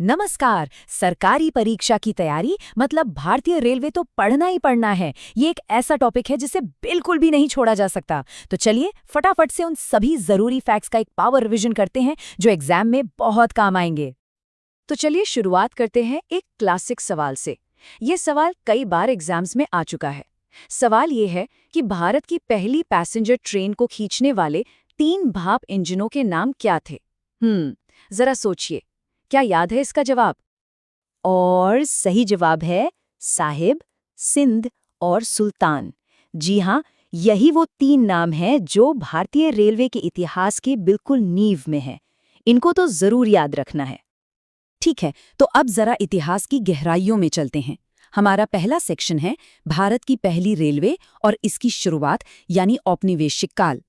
नमस्कार। सरकारी परीक्षा की तैयारी मतलब भारतीय रेलवे तो पढ़ना ही पढ़ना है। ये एक ऐसा टॉपिक है जिसे बिल्कुल भी नहीं छोड़ा जा सकता। तो चलिए फटाफट से उन सभी जरूरी फैक्ट्स का एक पावर रिवीजन करते हैं जो एग्जाम में बहुत काम आएंगे। तो चलिए शुरुआत करते हैं एक क्लासिक सवाल से। ये सवाल कई बार एग्जाम्स में आ चुका है। सवाल ये है कि भारत की पहली पैसेंजर ट्रेन को खींचने वाले 3 भाप इंजनों के नाम क्या थे? जरा सोचिए, क्या याद है इसका जवाब? और सही जवाब है साहिब, सिंध और सुल्तान। जी हाँ, यही वो 3 नाम हैं जो भारतीय रेलवे के इतिहास की बिल्कुल नींव में हैं। इनको तो जरूर याद रखना है। ठीक है, तो अब जरा इतिहास की गहराइयों में चलते हैं। हमारा पहला सेक्शन है भारत की पहली रेलवे और इसकी शुरुआत यानी औपनिवेशिक काल।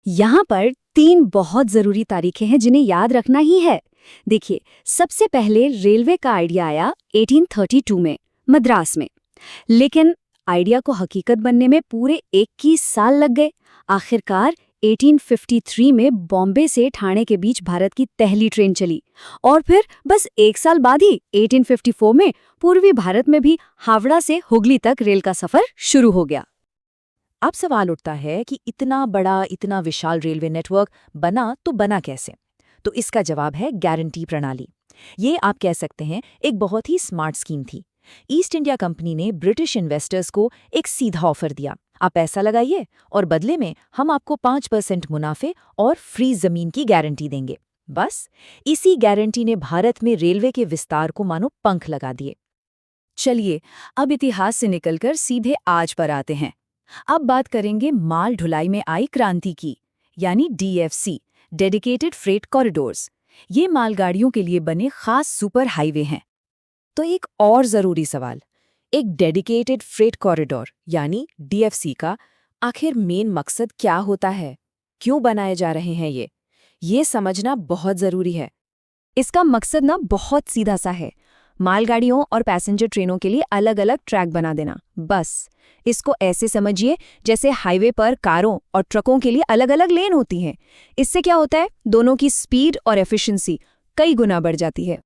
यहाँ पर 3 बहुत जरूरी तारीखें हैं जिन्हें याद रखना ही है। देखिए, सबसे पहले रेलवे का आइडिया आया 1832 में मद्रास में, लेकिन आइडिया को हकीकत बनने में पूरे 21 साल लग गए। आखिरकार 1853 में बॉम्बे से ठाणे के बीच भारत की पहली ट्रेन चली और फिर बस 1 साल बाद ही 1854 में पूर्वी भारत में भी हावड़ा से हुगली तक रेल का सफर शुरू हो गया। अब सवाल उठता है कि इतना बड़ा, इतना विशाल रेलवे नेटवर्क बना तो बना कैसे? तो इसका जवाब है गारंटी प्रणाली। ये आप कह सकते हैं एक बहुत ही स्मार्ट स्कीम थी। ईस्ट इंडिया कंपनी ने ब्रिटिश इन्वेस्टर्स को एक सीधा ऑफर दिया, आप पैसा लगाइए और बदले में हम आपको 5% मुनाफे और फ्री जमीन की गारंटी देंगे। बस इसी गारंटी ने भारत में रेलवे के विस्तार को मानो पंख लगा दिए। चलिए अब इतिहास से निकलकर सीधे आज पर आते हैं। अब बात करेंगे माल ढुलाई में आई क्रांति की, यानी DFC, डेडिकेटेड फ्रेट कॉरिडोर्स। ये मालगाड़ियों के लिए बने खास सुपर हाईवे हैं। तो एक और जरूरी सवाल, एक डेडिकेटेड फ्रेट कॉरिडोर यानी DFC का आखिर मेन मकसद क्या होता है? क्यों बनाए जा रहे हैं ये समझना बहुत जरूरी है। इसका मकसद बहुत सीधा सा है, मालगाड़ियों और पैसेंजर ट्रेनों के लिए अलग अलग ट्रैक बना देना। बस इसको ऐसे समझिए जैसे हाईवे पर कारों और ट्रकों के लिए अलग अलग लेन होती हैं। इससे क्या होता है, दोनों की स्पीड और एफिशिएंसी कई गुना बढ़ जाती है।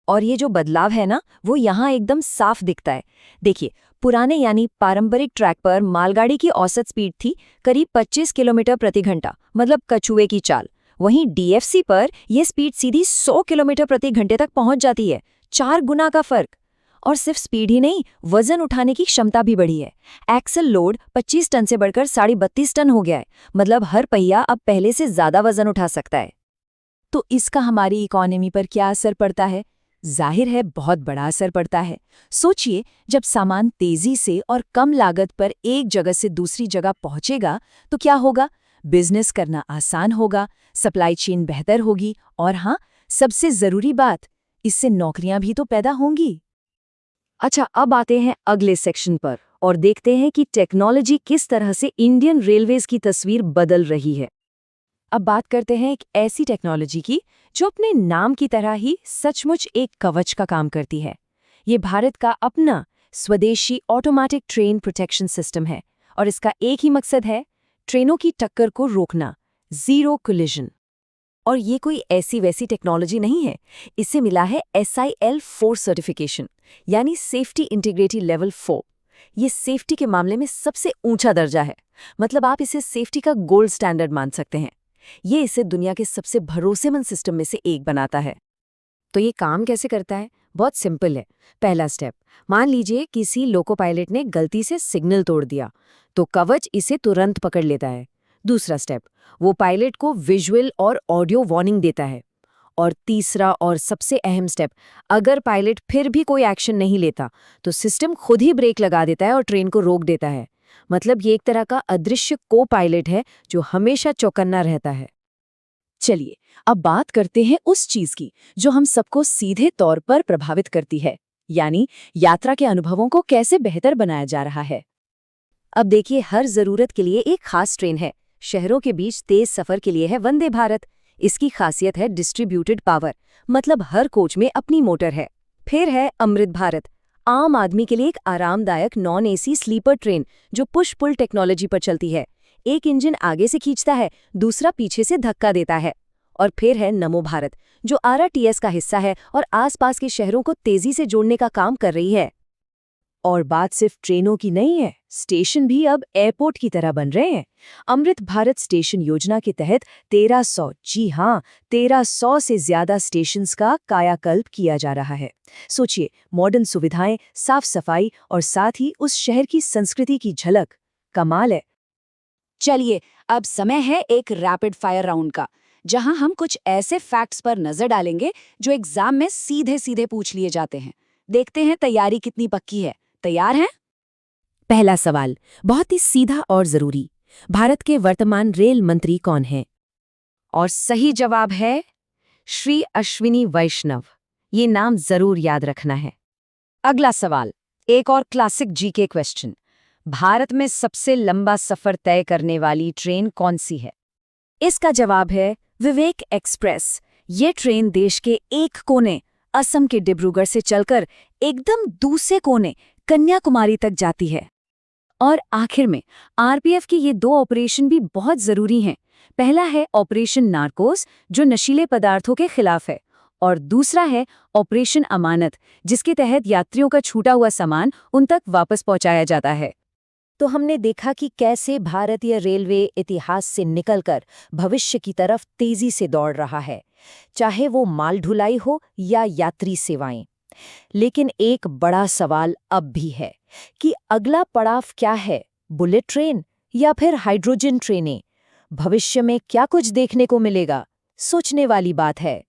और ये जो बदलाव है वो यहाँ एकदम साफ दिखता है। देखिए, पुराने यानी पारंपरिक ट्रैक पर मालगाड़ी की औसत स्पीड थी करीब 25 किलोमीटर प्रति घंटा, मतलब कछुए की चाल। वहीं DFC पर यह स्पीड सीधी 100 किलोमीटर प्रति घंटे तक पहुंच जाती है। 4 गुना का फर्क। और सिर्फ स्पीड ही नहीं, वजन उठाने की क्षमता भी बढ़ी है। एक्सल लोड 25 टन से बढ़कर 32.5 टन हो गया है, मतलब हर पहिया अब पहले से ज्यादा वजन उठा सकता है। तो इसका हमारी इकोनॉमी पर क्या असर पड़ता है? जाहिर है बहुत बड़ा असर पड़ता है। सोचिए, जब सामान तेजी से और कम लागत पर एक जगह से दूसरी जगह पहुंचेगा तो क्या होगा? बिजनेस करना आसान होगा, सप्लाई चेन बेहतर होगी और हाँ, सबसे जरूरी बात, इससे नौकरियां भी तो पैदा होंगी। अच्छा, अब आते हैं अगले सेक्शन पर और देखते हैं कि टेक्नोलॉजी किस तरह से इंडियन रेलवेज की तस्वीर बदल रही है। अब बात करते हैं एक ऐसी टेक्नोलॉजी की जो अपने नाम की तरह ही सचमुच एक कवच का काम करती है। ये भारत का अपना स्वदेशी ऑटोमेटिक ट्रेन प्रोटेक्शन सिस्टम है और इसका एक ही मकसद है, ट्रेनों की टक्कर को रोकना, जीरो कोलिजन। और ये कोई ऐसी वैसी टेक्नोलॉजी नहीं है, इसे मिला है SIL 4 सर्टिफिकेशन, यानी सेफ्टी इंटीग्रिटी लेवल 4। ये सेफ्टी के मामले में सबसे ऊंचा दर्जा है, मतलब आप इसे सेफ्टी का गोल्ड स्टैंडर्ड मान सकते हैं। ये इसे दुनिया के सबसे भरोसेमंद सिस्टम में से एक बनाता है। तो ये काम कैसे करता है? बहुत सिंपल है। पहला स्टेप, मान लीजिए किसी लोको पायलट ने गलती से सिग्नल तोड़ दिया, तो कवच इसे तुरंत पकड़ लेता है। दूसरा स्टेप, वो पायलट को विजुअल और ऑडियो वार्निंग देता है। और तीसरा और सबसे अहम स्टेप, अगर पायलट फिर भी कोई एक्शन नहीं लेता तो सिस्टम खुद ही ब्रेक लगा देता है और ट्रेन को रोक देता है। मतलब ये एक तरह का अदृश्य को पायलट है जो हमेशा चौकन्ना रहता है। चलिए अब बात करते हैं उस चीज की जो हम सबको सीधे तौर पर प्रभावित करती है, यानी यात्रा के अनुभवों को कैसे बेहतर बनाया जा रहा है। अब देखिए, हर जरूरत के लिए एक खास ट्रेन है। शहरों के बीच तेज सफर के लिए है वंदे भारत। इसकी खासियत है डिस्ट्रीब्यूटेड पावर, मतलब हर कोच में अपनी मोटर है। फिर है अमृत भारत, आम आदमी के लिए एक आरामदायक नॉन AC स्लीपर ट्रेन जो पुश पुल टेक्नोलॉजी पर चलती है। एक इंजन आगे से खींचता है, दूसरा पीछे से धक्का देता है। और फिर है नमो भारत, जो RRTS का हिस्सा है और आसपास के शहरों को तेजी से जोड़ने का काम कर रही है। और बात सिर्फ ट्रेनों की नहीं है, स्टेशन भी अब एयरपोर्ट की तरह बन रहे हैं। अमृत भारत स्टेशन योजना के तहत 1300, जी हाँ, 1300 से ज्यादा स्टेशंस का कायाकल्प किया जा रहा है। सोचिए, मॉडर्न सुविधाएं, साफ सफाई और साथ ही उस शहर की संस्कृति की झलक। कमाल है। चलिए, अब समय है एक रैपिड फायर राउंड का, जहां हम कुछ ऐसे फैक्ट्स पर नजर डालेंगे जो एग्जाम में सीधे सीधे पूछ लिए जाते हैं। देखते हैं तैयारी कितनी पक्की है। तैयार हैं? पहला सवाल, बहुत ही सीधा और जरूरी। भारत के वर्तमान रेल मंत्री कौन हैं? और सही जवाब है श्री अश्विनी वैष्णव। ये नाम जरूर याद रखना है। अगला सवाल, एक और क्लासिक जीके क्वेश्चन। भारत में सबसे लंबा सफर तय करने वाली ट्रेन कौन सी है? इसका जवाब है विवेक एक्सप्रेस। ये ट्रेन देश के एक कोने, असम के डिब्रूगढ़ से चलकर एकदम दूसरे कोने, कन्याकुमारी तक जाती है। और आखिर में आरपीएफ की ये 2 ऑपरेशन भी बहुत जरूरी हैं। पहला है ऑपरेशन नार्कोस, जो नशीले पदार्थों के खिलाफ है, और दूसरा है ऑपरेशन अमानत, जिसके तहत यात्रियों का छूटा हुआ सामान उन तक वापस पहुंचाया जाता है। तो हमने देखा कि कैसे भारतीय रेलवे इतिहास से निकलकर भविष्य की तरफ तेजी से दौड़ रहा है, चाहे वो माल ढुलाई हो या यात्री सेवाएं। लेकिन एक बड़ा सवाल अब भी है कि अगला पड़ाव क्या है, बुलेट ट्रेन या फिर हाइड्रोजन ट्रेनें? भविष्य में क्या कुछ देखने को मिलेगा? सोचने वाली बात है।